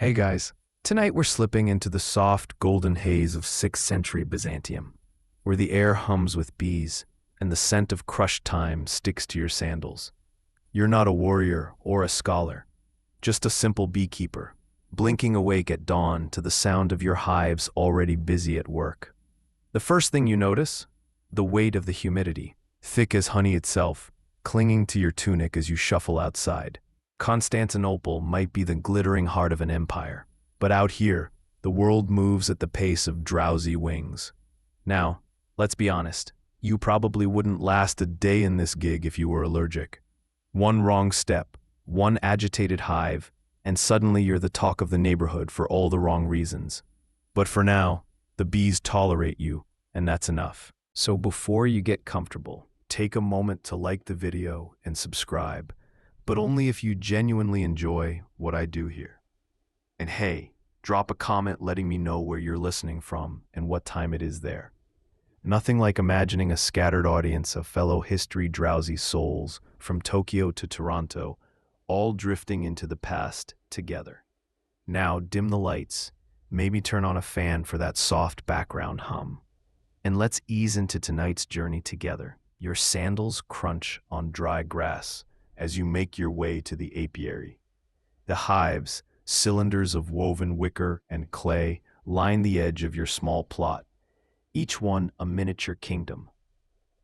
Hey guys, tonight we're slipping into the soft golden haze of 6th century Byzantium, where the air hums with bees and the scent of crushed thyme sticks to your sandals. You're not a warrior or a scholar, just a simple beekeeper, blinking awake at dawn to the sound of your hives already busy at work. The first thing you notice? The weight of the humidity, thick as honey itself, clinging to your tunic as you shuffle outside. Constantinople might be the glittering heart of an empire, but out here, the world moves at the pace of drowsy wings. Now, let's be honest, you probably wouldn't last a day in this gig if you were allergic. One wrong step, one agitated hive, and suddenly you're the talk of the neighborhood for all the wrong reasons. But for now, the bees tolerate you, and that's enough. So before you get comfortable, take a moment to like the video and subscribe, but only if you genuinely enjoy what I do here. And hey, drop a comment letting me know where you're listening from and what time it is there. Nothing like imagining a scattered audience of fellow history-drowsy souls from Tokyo to Toronto, all drifting into the past together. Now dim the lights, maybe turn on a fan for that soft background hum. And let's ease into tonight's journey together. Your sandals crunch on dry grass as you make your way to the apiary. The hives, cylinders of woven wicker and clay, line the edge of your small plot, each one a miniature kingdom.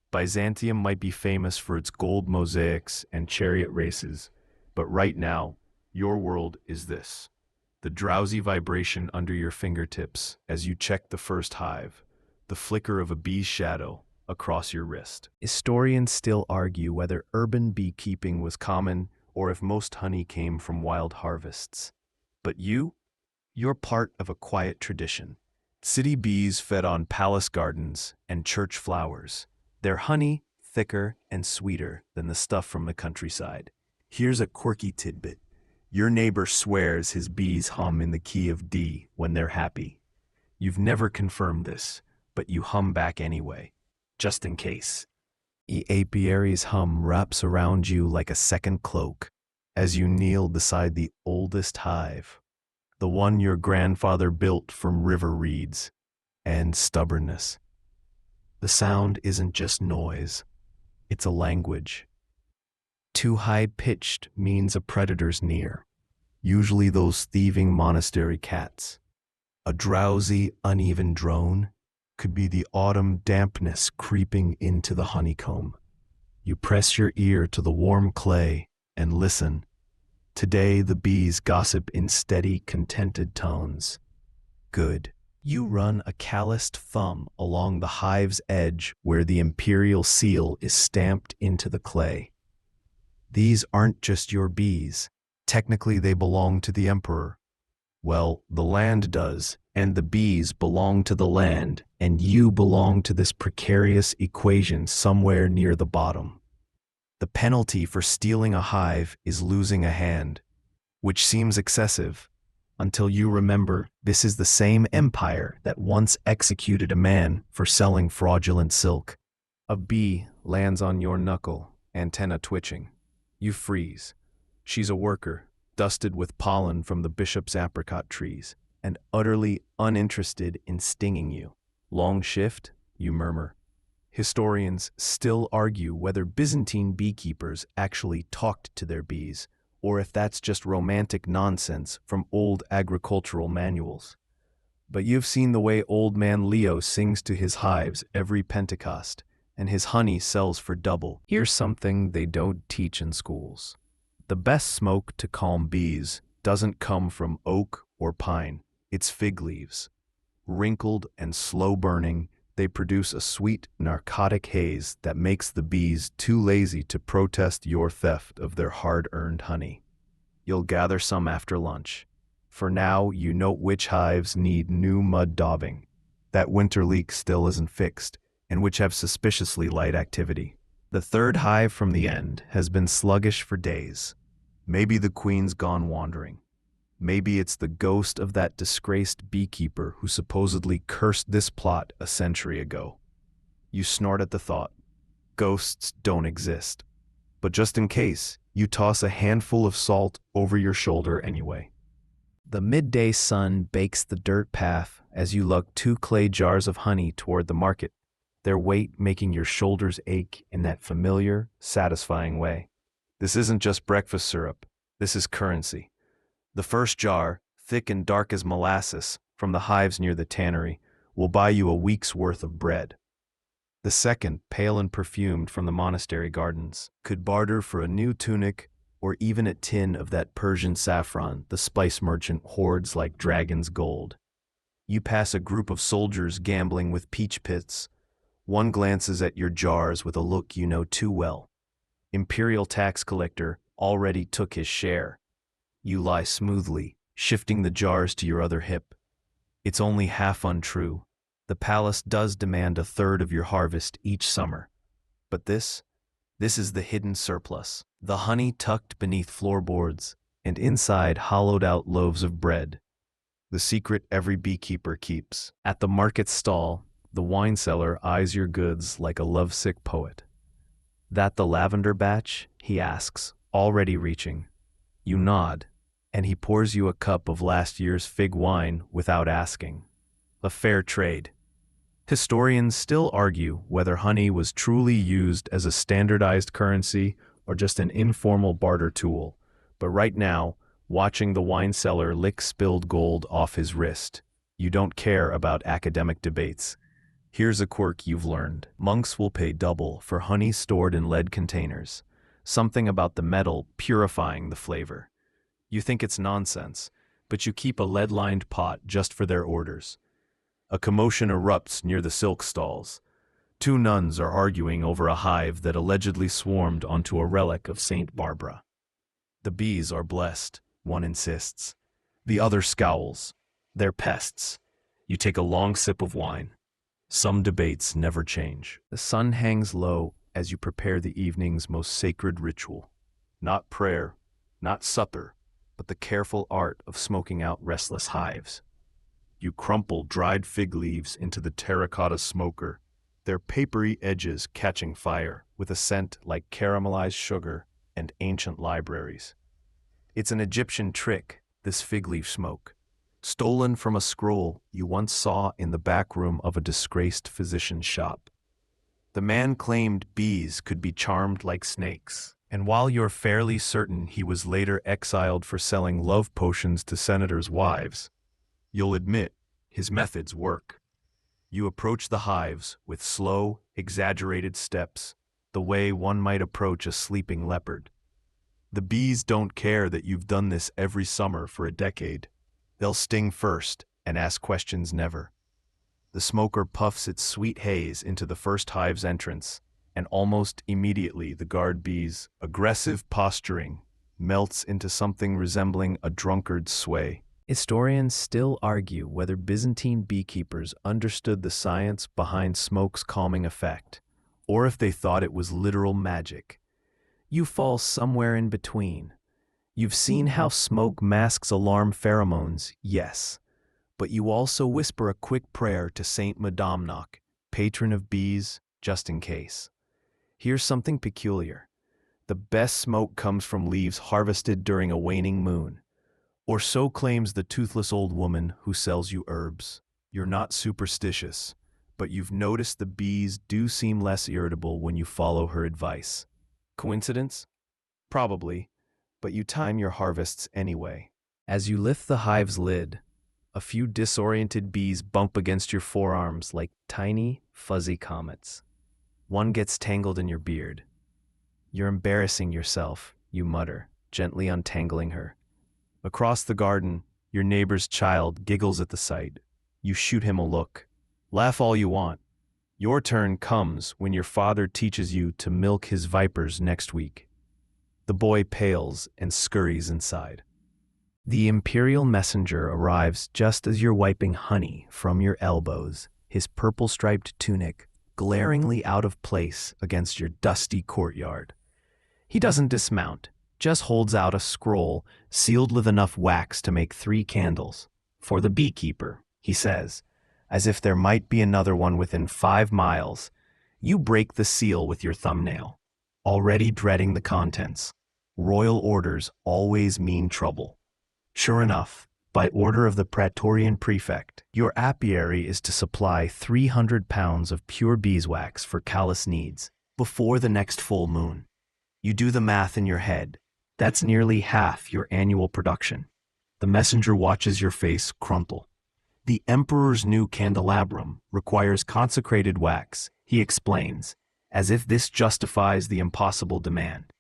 Byzantium might be famous for its gold mosaics and chariot races, but right now, your world is this. The drowsy vibration under your fingertips as you check the first hive, the flicker of a bee's shadow across your wrist. Historians still argue whether urban beekeeping was common or if most honey came from wild harvests. But you're part of a quiet tradition. City bees fed on palace gardens and church flowers, their honey thicker and sweeter than the stuff from the countryside. Here's a quirky tidbit. Your neighbor swears his bees hum in the key of D when they're happy. You've never confirmed this, but you hum back anyway, just in case. The apiary's hum wraps around you like a second cloak as you kneel beside the oldest hive, the one your grandfather built from river reeds and stubbornness. The sound isn't just noise, it's a language. Too high-pitched means a predator's near, usually those thieving monastery cats. A drowsy, uneven drone could be the autumn dampness creeping into the honeycomb. You press your ear to the warm clay and listen. Today the bees gossip in steady, contented tones. Good. You run a calloused thumb along the hive's edge where the imperial seal is stamped into the clay. These aren't just your bees. Technically they belong to the emperor. Well, the land does, and the bees belong to the land, and you belong to this precarious equation somewhere near the bottom. The penalty for stealing a hive is losing a hand, which seems excessive, until you remember this is the same empire that once executed a man for selling fraudulent silk. A bee lands on your knuckle, antenna twitching. You freeze. She's a worker, dusted with pollen from the bishop's apricot trees, and utterly uninterested in stinging you. Long shift, you murmur. Historians still argue whether Byzantine beekeepers actually talked to their bees, or if that's just romantic nonsense from old agricultural manuals. But you've seen the way old man Leo sings to his hives every Pentecost, and his honey sells for double. Here's something they don't teach in schools. The best smoke to calm bees doesn't come from oak or pine, it's fig leaves. Wrinkled and slow burning, they produce a sweet, narcotic haze that makes the bees too lazy to protest your theft of their hard-earned honey. You'll gather some after lunch. For now, you note which hives need new mud daubing, that winter leak still isn't fixed, and which have suspiciously light activity. The third hive from the end has been sluggish for days. Maybe the queen's gone wandering. Maybe it's the ghost of that disgraced beekeeper who supposedly cursed this plot a century ago. You snort at the thought. Ghosts don't exist. But just in case, you toss a handful of salt over your shoulder anyway. The midday sun bakes the dirt path as you lug 2 clay jars of honey toward the market, their weight making your shoulders ache in that familiar, satisfying way. This isn't just breakfast syrup, this is currency. The first jar, thick and dark as molasses, from the hives near the tannery, will buy you a week's worth of bread. The second, pale and perfumed from the monastery gardens, could barter for a new tunic or even a tin of that Persian saffron the spice merchant hoards like dragon's gold. You pass a group of soldiers gambling with peach pits. One glances at your jars with a look you know too well. Imperial tax collector already took his share. You lie smoothly, shifting the jars to your other hip. It's only half untrue. The palace does demand 1/3 of your harvest each summer. But this is the hidden surplus. The honey tucked beneath floorboards, and inside hollowed-out loaves of bread. The secret every beekeeper keeps. At the market stall, the wine seller eyes your goods like a lovesick poet. "That the lavender batch?" he asks, already reaching. You nod, and he pours you a cup of last year's fig wine without asking. A fair trade. Historians still argue whether honey was truly used as a standardized currency or just an informal barter tool, but right now, watching the wine seller lick spilled gold off his wrist, you don't care about academic debates. Here's a quirk you've learned. Monks will pay double for honey stored in lead containers, something about the metal purifying the flavor. You think it's nonsense, but you keep a lead-lined pot just for their orders. A commotion erupts near the silk stalls. 2 nuns are arguing over a hive that allegedly swarmed onto a relic of Saint Barbara. The bees are blessed, one insists. The other scowls. They're pests. You take a long sip of wine. Some debates never change. The sun hangs low as you prepare the evening's most sacred ritual. Not prayer, not supper, but the careful art of smoking out restless hives. You crumple dried fig leaves into the terracotta smoker, their papery edges catching fire with a scent like caramelized sugar and ancient libraries. It's an Egyptian trick, this fig leaf smoke, stolen from a scroll you once saw in the back room of a disgraced physician's shop. The man claimed bees could be charmed like snakes, and while you're fairly certain he was later exiled for selling love potions to senators' wives, you'll admit his methods work. You approach the hives with slow, exaggerated steps, the way one might approach a sleeping leopard. The bees don't care that you've done this every summer for a decade. They'll sting first and ask questions never. The smoker puffs its sweet haze into the first hive's entrance, and almost immediately the guard bee's aggressive posturing melts into something resembling a drunkard's sway. Historians still argue whether Byzantine beekeepers understood the science behind smoke's calming effect, or if they thought it was literal magic. You fall somewhere in between. You've seen how smoke masks alarm pheromones, yes, but you also whisper a quick prayer to Saint Madamnock, patron of bees, just in case. Here's something peculiar. The best smoke comes from leaves harvested during a waning moon. Or so claims the toothless old woman who sells you herbs. You're not superstitious, but you've noticed the bees do seem less irritable when you follow her advice. Coincidence? Probably, but you time your harvests anyway. As you lift the hive's lid, a few disoriented bees bump against your forearms like tiny, fuzzy comets. One gets tangled in your beard. "You're embarrassing yourself," you mutter, gently untangling her. Across the garden, your neighbor's child giggles at the sight. You shoot him a look. Laugh all you want. Your turn comes when your father teaches you to milk his vipers next week. The boy pales and scurries inside. The imperial messenger arrives just as you're wiping honey from your elbows, his purple-striped tunic glaringly out of place against your dusty courtyard. He doesn't dismount, just holds out a scroll sealed with enough wax to make 3 candles. "For the beekeeper," he says, as if there might be another one within 5 miles. You break the seal with your thumbnail, already dreading the contents. Royal orders always mean trouble. Sure enough, By order of the Praetorian prefect, your apiary is to supply 300 pounds of pure beeswax for callous needs before the next full moon. You do the math in your head. That's nearly half your annual production. The messenger watches your face crumple. The emperor's new candelabrum requires consecrated wax, he explains, as if this justifies the impossible demand.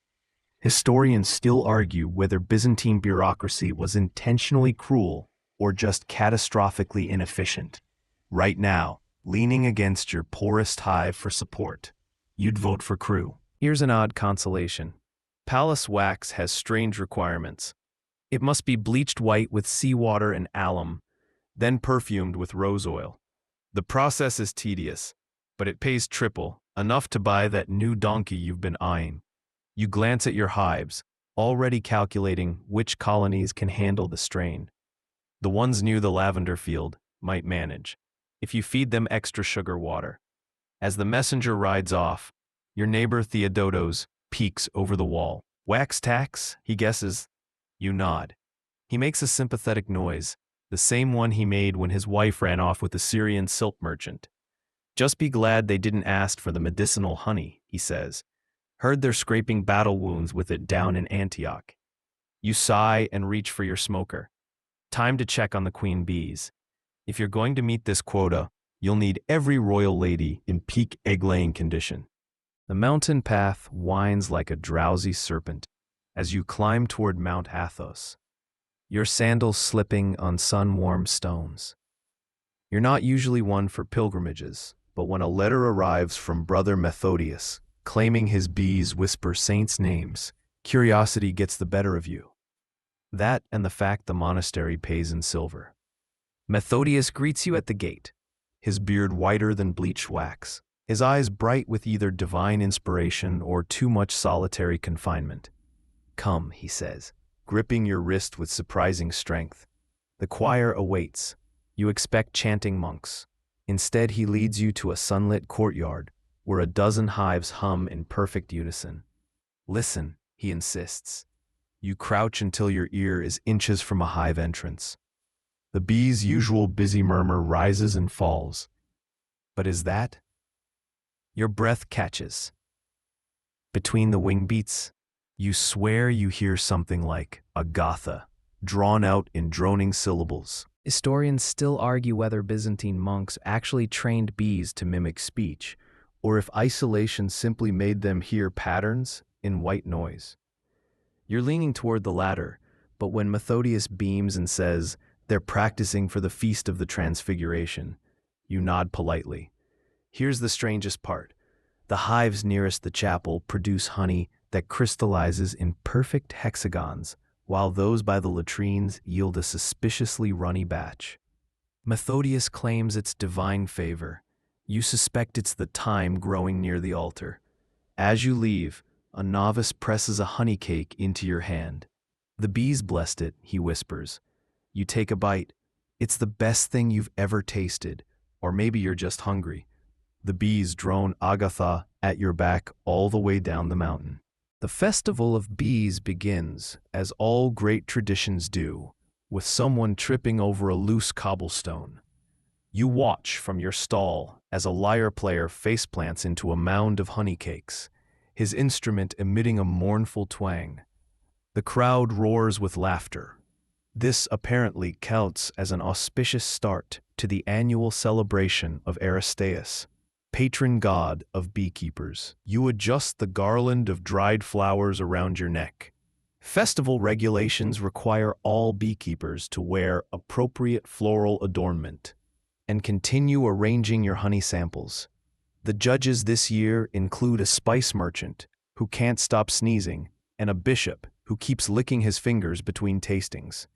Historians still argue whether Byzantine bureaucracy was intentionally cruel or just catastrophically inefficient. Right now, leaning against your poorest hive for support, you'd vote for crew. Here's an odd consolation. Palace wax has strange requirements. It must be bleached white with seawater and alum, then perfumed with rose oil. The process is tedious, but it pays triple, enough to buy that new donkey you've been eyeing. You glance at your hives, already calculating which colonies can handle the strain. The ones near the lavender field might manage, if you feed them extra sugar water. As the messenger rides off, your neighbor Theodotos peeks over the wall. Wax tax, he guesses. You nod. He makes a sympathetic noise, the same one he made when his wife ran off with the Syrian silk merchant. Just be glad they didn't ask for the medicinal honey, he says. Heard they're scraping battle wounds with it down in Antioch. You sigh and reach for your smoker. Time to check on the queen bees. If you're going to meet this quota, you'll need every royal lady in peak egg-laying condition. The mountain path winds like a drowsy serpent as you climb toward Mount Athos, your sandals slipping on sun-warmed stones. You're not usually one for pilgrimages, but when a letter arrives from Brother Methodius, claiming his bees whisper saints' names, curiosity gets the better of you. That and the fact the monastery pays in silver. Methodius greets you at the gate, his beard whiter than bleached wax, his eyes bright with either divine inspiration or too much solitary confinement. Come, he says, gripping your wrist with surprising strength. The choir awaits. You expect chanting monks. Instead, he leads you to a sunlit courtyard where a dozen hives hum in perfect unison. Listen, he insists. You crouch until your ear is inches from a hive entrance. The bees' usual busy murmur rises and falls. But is that? Your breath catches. Between the wing beats, you swear you hear something like Agatha, drawn out in droning syllables. Historians still argue whether Byzantine monks actually trained bees to mimic speech, or if isolation simply made them hear patterns in white noise. You're leaning toward the latter, but when Methodius beams and says they're practicing for the Feast of the Transfiguration, you nod politely. Here's the strangest part. The hives nearest the chapel produce honey that crystallizes in perfect hexagons, while those by the latrines yield a suspiciously runny batch. Methodius claims it's divine favor. You suspect it's the thyme growing near the altar. As you leave, a novice presses a honey cake into your hand. The bees blessed it, he whispers. You take a bite. It's the best thing you've ever tasted, or maybe you're just hungry. The bees drone Agatha at your back all the way down the mountain. The festival of bees begins, as all great traditions do, with someone tripping over a loose cobblestone. You watch from your stall as a lyre player faceplants into a mound of honey cakes, his instrument emitting a mournful twang. The crowd roars with laughter. This apparently counts as an auspicious start to the annual celebration of Aristaeus, patron god of beekeepers. You adjust the garland of dried flowers around your neck. Festival regulations require all beekeepers to wear appropriate floral adornment and continue arranging your honey samples. The judges this year include a spice merchant who can't stop sneezing and a bishop who keeps licking his fingers between tastings.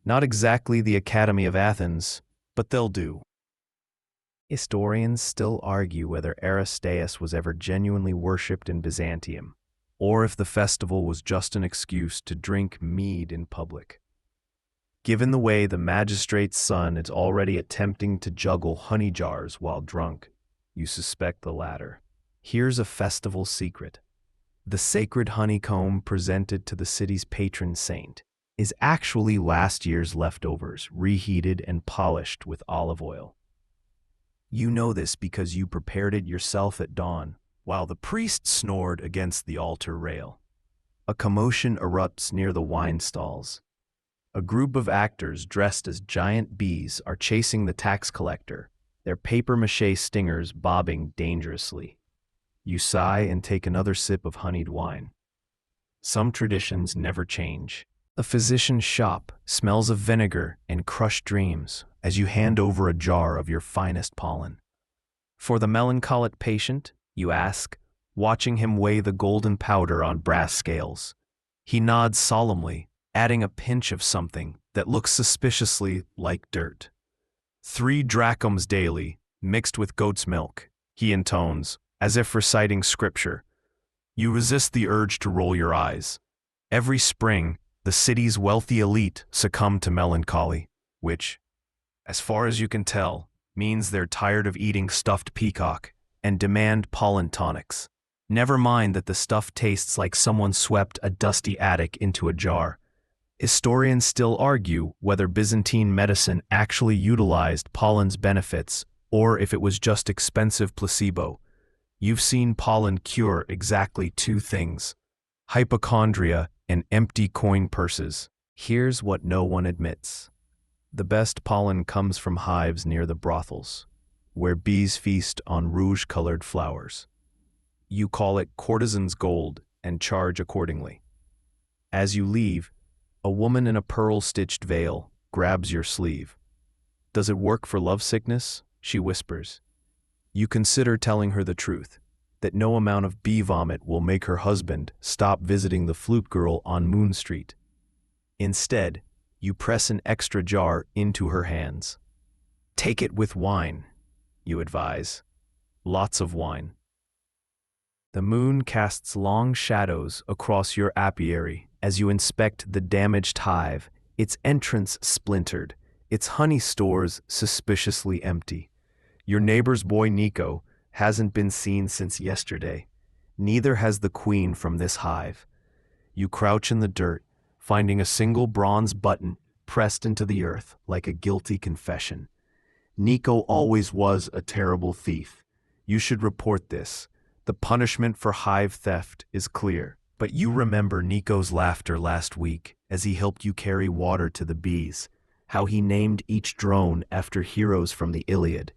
Not exactly the Academy of Athens, but they'll do. Historians still argue whether Aristaeus was ever genuinely worshipped in Byzantium, or if the festival was just an excuse to drink mead in public. Given the way the magistrate's son is already attempting to juggle honey jars while drunk, you suspect the latter. Here's a festival secret. The sacred honeycomb presented to the city's patron saint is actually last year's leftovers, reheated and polished with olive oil. You know this because you prepared it yourself at dawn, while the priest snored against the altar rail. A commotion erupts near the wine stalls. A group of actors dressed as giant bees are chasing the tax collector, their papier-mâché stingers bobbing dangerously. You sigh and take another sip of honeyed wine. Some traditions never change. A physician's shop smells of vinegar and crushed dreams as you hand over a jar of your finest pollen. For the melancholic patient, you ask, watching him weigh the golden powder on brass scales. He nods solemnly, adding a pinch of something that looks suspiciously like dirt. 3 drachms daily, mixed with goat's milk, he intones, as if reciting scripture. You resist the urge to roll your eyes. Every spring, the city's wealthy elite succumb to melancholy, which, as far as you can tell, means they're tired of eating stuffed peacock and demand pollen tonics. Never mind that the stuff tastes like someone swept a dusty attic into a jar. Historians still argue whether Byzantine medicine actually utilized pollen's benefits or if it was just expensive placebo. You've seen pollen cure exactly 2 things: hypochondria and empty coin purses. Here's what no one admits. The best pollen comes from hives near the brothels, where bees feast on rouge-colored flowers. You call it courtesan's gold and charge accordingly. As you leave, a woman in a pearl-stitched veil grabs your sleeve. "Does it work for lovesickness?" she whispers. You consider telling her the truth, that no amount of bee vomit will make her husband stop visiting the flute girl on Moon Street. Instead, you press an extra jar into her hands. "Take it with wine," you advise. Lots of wine. The moon casts long shadows across your apiary as you inspect the damaged hive, its entrance splintered, its honey stores suspiciously empty. Your neighbor's boy Nico hasn't been seen since yesterday. Neither has the queen from this hive. You crouch in the dirt, finding a single bronze button pressed into the earth like a guilty confession. "Nico always was a terrible thief. You should report this. The punishment for hive theft is clear." But you remember Nico's laughter last week as he helped you carry water to the bees, how he named each drone after heroes from the Iliad.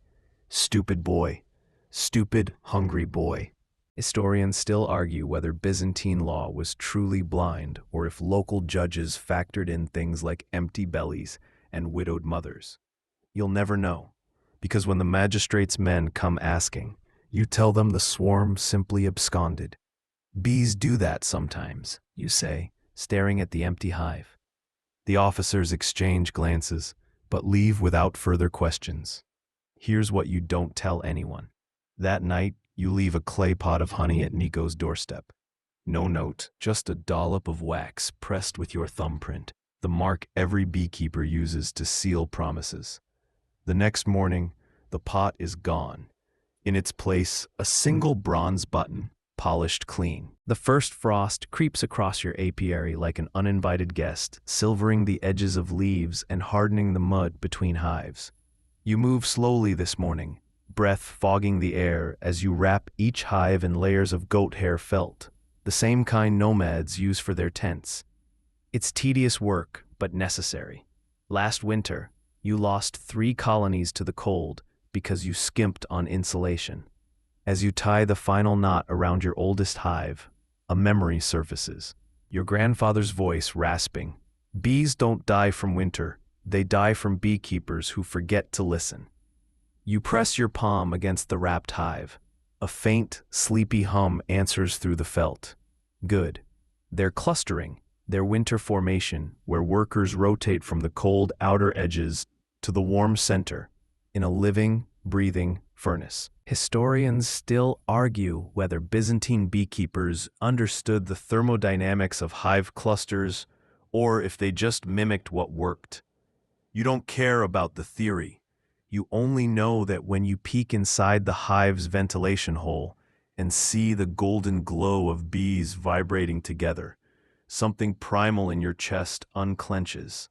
Stupid boy. Stupid, hungry boy. Historians still argue whether Byzantine law was truly blind or if local judges factored in things like empty bellies and widowed mothers. You'll never know, because when the magistrate's men come asking, you tell them the swarm simply absconded. "Bees do that sometimes," you say, staring at the empty hive. The officers exchange glances, but leave without further questions. Here's what you don't tell anyone. That night, you leave a clay pot of honey at Nico's doorstep. No note, just a dollop of wax pressed with your thumbprint, the mark every beekeeper uses to seal promises. The next morning, the pot is gone. In its place, a single bronze button, polished clean. The first frost creeps across your apiary like an uninvited guest, silvering the edges of leaves and hardening the mud between hives. You move slowly this morning, breath fogging the air as you wrap each hive in layers of goat hair felt, the same kind nomads use for their tents. It's tedious work, but necessary. Last winter, you lost 3 colonies to the cold because you skimped on insulation. As you tie the final knot around your oldest hive, a memory surfaces, your grandfather's voice rasping. "Bees don't die from winter, they die from beekeepers who forget to listen." You press your palm against the wrapped hive. A faint, sleepy hum answers through the felt. Good. They're clustering, their winter formation, where workers rotate from the cold outer edges to the warm center, in a living, breathing furnace. Historians still argue whether Byzantine beekeepers understood the thermodynamics of hive clusters or if they just mimicked what worked. You don't care about the theory. You only know that when you peek inside the hive's ventilation hole and see the golden glow of bees vibrating together, Something primal in your chest unclenches.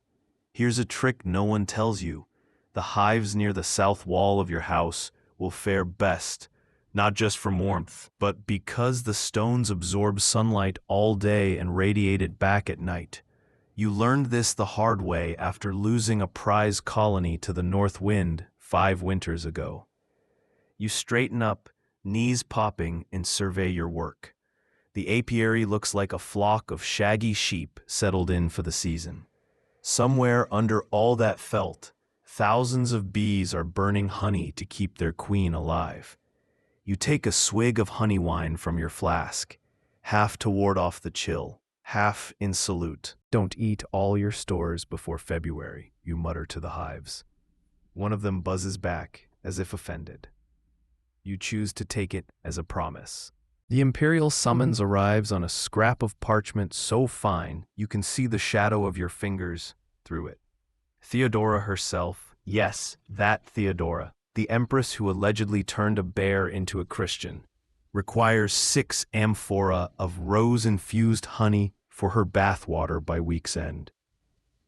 Here's a trick no one tells you. The hives near the south wall of your house will fare best, not just from warmth, but because the stones absorb sunlight all day and radiate it back at night. You learned this the hard way after losing a prize colony to the north wind 5 winters ago. You straighten up, knees popping, and survey your work. The apiary looks like a flock of shaggy sheep settled in for the season. Somewhere under all that felt, thousands of bees are burning honey to keep their queen alive. You take a swig of honey wine from your flask, half to ward off the chill, half in salute. Don't eat all your stores before February, you mutter to the hives. One of them buzzes back, as if offended. You choose to take it as a promise. The imperial summons arrives on a scrap of parchment so fine you can see the shadow of your fingers through it. Theodora herself, yes, that Theodora, the empress who allegedly turned a bear into a Christian, requires 6 amphora of rose-infused honey for her bathwater by week's end.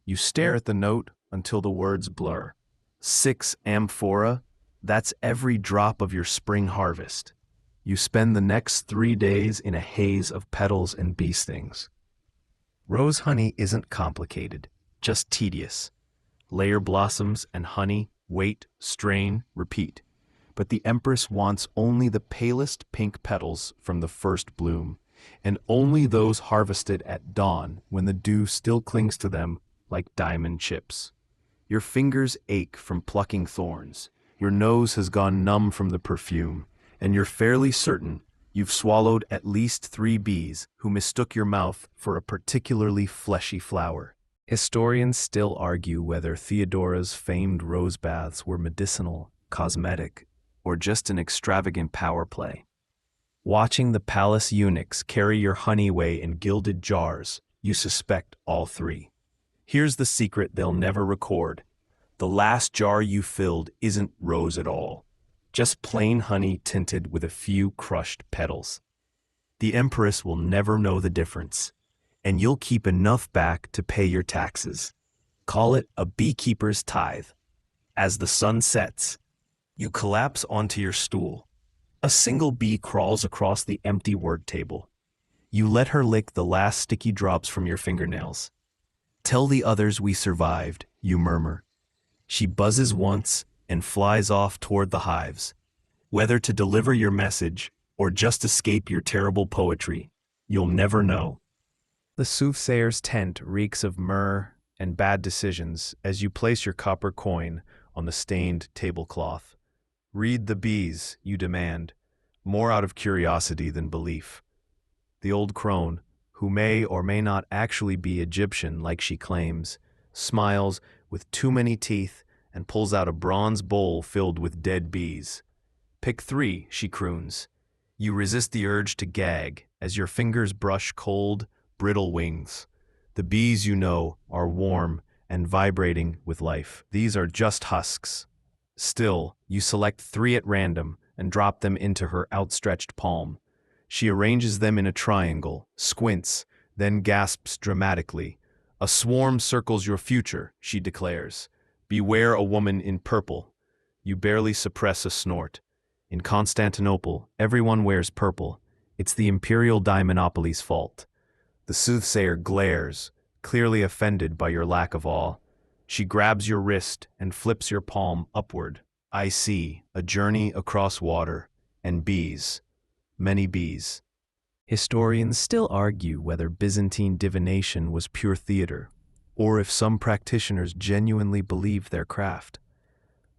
You stare at the note until the words blur. 6 amphora? That's every drop of your spring harvest. You spend the next 3 days in a haze of petals and bee stings. Rose honey isn't complicated, just tedious. Layer blossoms and honey, wait, strain, repeat. But the empress wants only the palest pink petals from the first bloom, and only those harvested at dawn when the dew still clings to them like diamond chips. Your fingers ache from plucking thorns, your nose has gone numb from the perfume, and you're fairly certain you've swallowed at least 3 bees who mistook your mouth for a particularly fleshy flower. Historians still argue whether Theodora's famed rose baths were medicinal, cosmetic, or just an extravagant power play. Watching the palace eunuchs carry your honey away in gilded jars, you suspect all 3. Here's the secret they'll never record. The last jar you filled isn't rose at all. Just plain honey tinted with a few crushed petals. The empress will never know the difference, and you'll keep enough back to pay your taxes. Call it a beekeeper's tithe. As the sun sets, you collapse onto your stool. A single bee crawls across the empty work table. You let her lick the last sticky drops from your fingernails. Tell the others we survived, you murmur. She buzzes once and flies off toward the hives. Whether to deliver your message or just escape your terrible poetry, you'll never know. The soothsayer's tent reeks of myrrh and bad decisions as you place your copper coin on the stained tablecloth. Read the bees, you demand, more out of curiosity than belief. The old crone, who may or may not actually be Egyptian like she claims, smiles with too many teeth and pulls out a bronze bowl filled with dead bees. Pick 3, she croons. You resist the urge to gag as your fingers brush cold, brittle wings. The bees, you know, are warm and vibrating with life. These are just husks. Still, you select 3 at random and drop them into her outstretched palm. She arranges them in a triangle, squints, then gasps dramatically. A swarm circles your future, she declares. Beware a woman in purple. You barely suppress a snort. In Constantinople, everyone wears purple. It's the imperial dye monopoly's fault. The soothsayer glares, clearly offended by your lack of awe. She grabs your wrist and flips your palm upward. I see a journey across water and bees, many bees. Historians still argue whether Byzantine divination was pure theater, or if some practitioners genuinely believed their craft.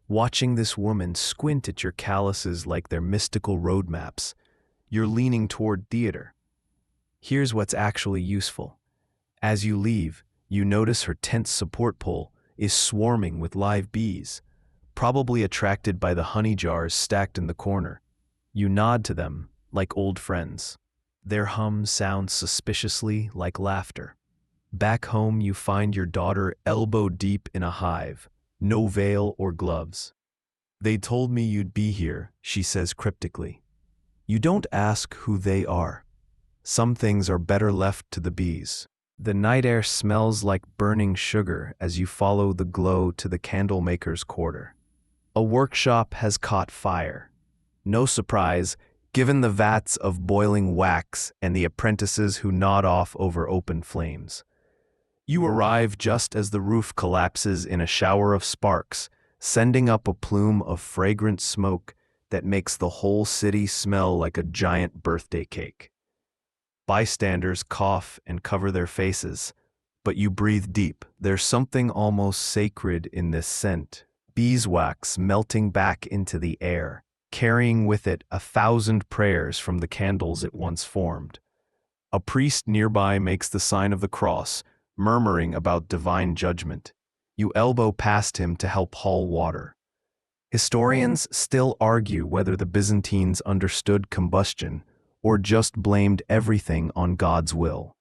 Watching this woman squint at your calluses like they're mystical roadmaps, you're leaning toward theater. Here's what's actually useful. As you leave, you notice her tent's support pole is swarming with live bees, probably attracted by the honey jars stacked in the corner. You nod to them like old friends. Their hum sounds suspiciously like laughter. Back home, you find your daughter elbow deep in a hive, no veil or gloves. They told me you'd be here, she says cryptically. You don't ask who they are. Some things are better left to the bees. The night air smells like burning sugar as you follow the glow to the candlemaker's quarter. A workshop has caught fire. No surprise, given the vats of boiling wax and the apprentices who nod off over open flames. You arrive just as the roof collapses in a shower of sparks, sending up a plume of fragrant smoke that makes the whole city smell like a giant birthday cake. Bystanders cough and cover their faces, but you breathe deep. There's something almost sacred in this scent, beeswax melting back into the air, carrying with it 1,000 prayers from the candles it once formed. A priest nearby makes the sign of the cross, murmuring about divine judgment. You elbow past him to help haul water. Historians still argue whether the Byzantines understood combustion or just blamed everything on God's will.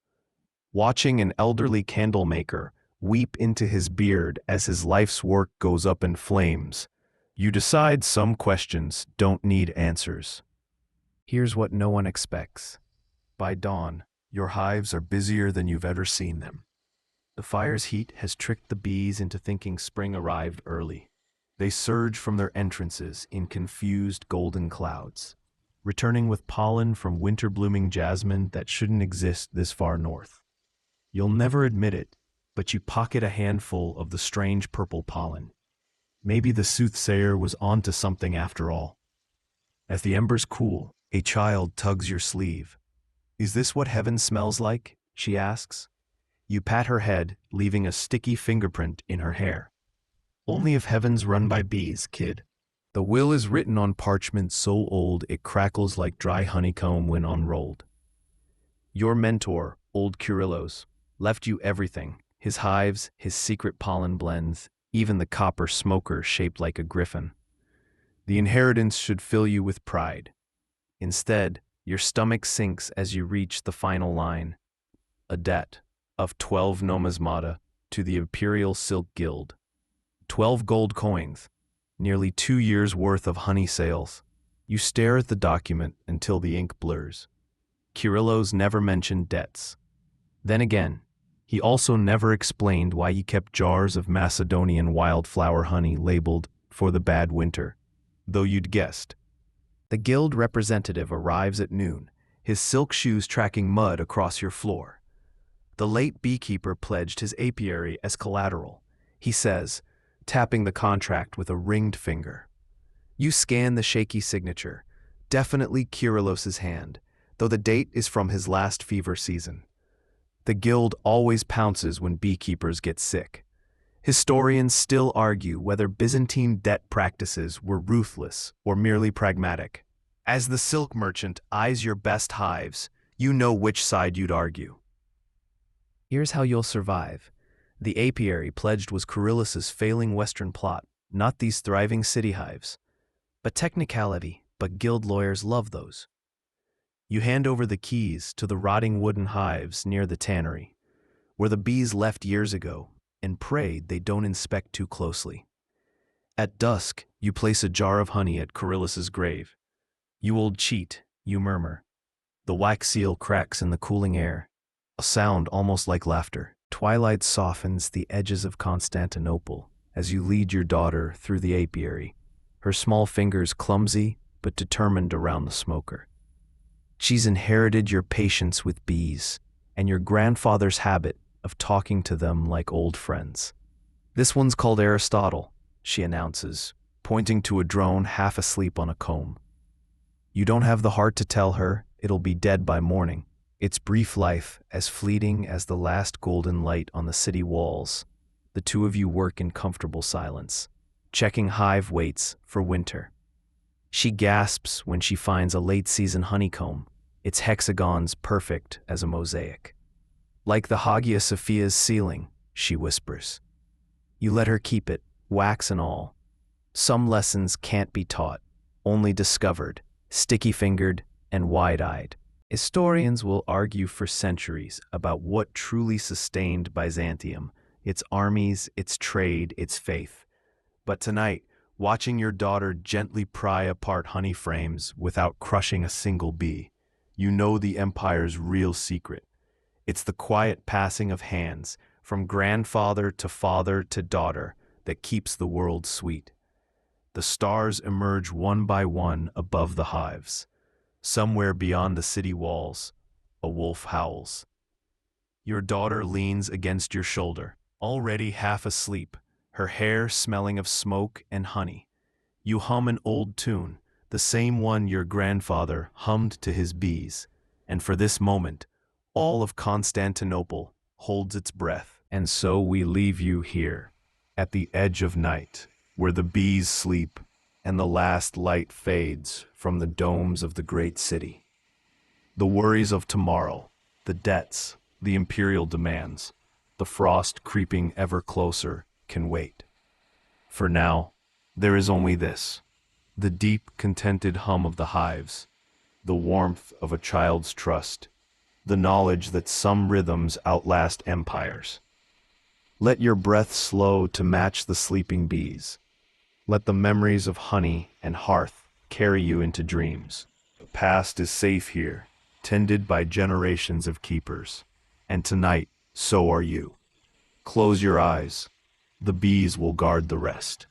Watching an elderly candlemaker weep into his beard as his life's work goes up in flames, you decide some questions don't need answers. Here's what no one expects. By dawn, your hives are busier than you've ever seen them. The fire's heat has tricked the bees into thinking spring arrived early. They surge from their entrances in confused golden clouds, returning with pollen from winter-blooming jasmine that shouldn't exist this far north. You'll never admit it, but you pocket a handful of the strange purple pollen. Maybe the soothsayer was onto something after all. As the embers cool, a child tugs your sleeve. "Is this what heaven smells like?" she asks. You pat her head, leaving a sticky fingerprint in her hair. "Only if heaven's run by bees, kid." The will is written on parchment so old it crackles like dry honeycomb when unrolled. Your mentor, old Kyrillos, left you everything: his hives, his secret pollen blends, even the copper smoker shaped like a griffin. The inheritance should fill you with pride. Instead, your stomach sinks as you reach the final line: a debt of 12 numismata to the Imperial Silk Guild. 12 gold coins, nearly 2 years' worth of honey sales. You stare at the document until the ink blurs. Kyrillos never mentioned debts. Then again, he also never explained why he kept jars of Macedonian wildflower honey labeled "for the bad winter," though you'd guessed. The guild representative arrives at noon, his silk shoes tracking mud across your floor. The late beekeeper pledged his apiary as collateral, he says, tapping the contract with a ringed finger. You scan the shaky signature, definitely Kyrillos's hand, though the date is from his last fever season. The guild always pounces when beekeepers get sick. Historians still argue whether Byzantine debt practices were ruthless or merely pragmatic. As the silk merchant eyes your best hives, you know which side you'd argue. Here's how you'll survive. The apiary pledged was Kyrillos's failing western plot, not these thriving city hives. But technicality, but guild lawyers love those. You hand over the keys to the rotting wooden hives near the tannery, where the bees left years ago, and pray they don't inspect too closely. At dusk, you place a jar of honey at Kyrillos's grave. "You old cheat," you murmur. The wax seal cracks in the cooling air, a sound almost like laughter. Twilight softens the edges of Constantinople as you lead your daughter through the apiary, her small fingers clumsy but determined around the smoker. She's inherited your patience with bees and your grandfather's habit of talking to them like old friends. "This one's called Aristotle," she announces, pointing to a drone half asleep on a comb. You don't have the heart to tell her it'll be dead by morning. Its brief life as fleeting as the last golden light on the city walls. The two of you work in comfortable silence, checking hive weights for winter. She gasps when she finds a late-season honeycomb, its hexagons perfect as a mosaic. "Like the Hagia Sophia's ceiling," she whispers. You let her keep it, wax and all. Some lessons can't be taught, only discovered, sticky-fingered and wide-eyed. Historians will argue for centuries about what truly sustained Byzantium, its armies, its trade, its faith. But tonight, watching your daughter gently pry apart honey frames without crushing a single bee, you know the empire's real secret. It's the quiet passing of hands from grandfather to daughter that keeps the world sweet. The stars emerge one by one above the hives. Somewhere beyond the city walls, a wolf howls. Your daughter leans against your shoulder, already half asleep, her hair smelling of smoke and honey. You hum an old tune, the same one your grandfather hummed to his bees, and for this moment, all of Constantinople holds its breath. And so we leave you here, at the edge of night, where the bees sleep and the last light fades from the domes of the great city. The worries of tomorrow, the debts, the imperial demands, the frost creeping ever closer can wait. For now, there is only this, the deep, contented hum of the hives, the warmth of a child's trust, the knowledge that some rhythms outlast empires. Let your breath slow to match the sleeping bees. Let the memories of honey and hearth carry you into dreams. The past is safe here, tended by generations of keepers. And tonight, so are you. Close your eyes. The bees will guard the rest.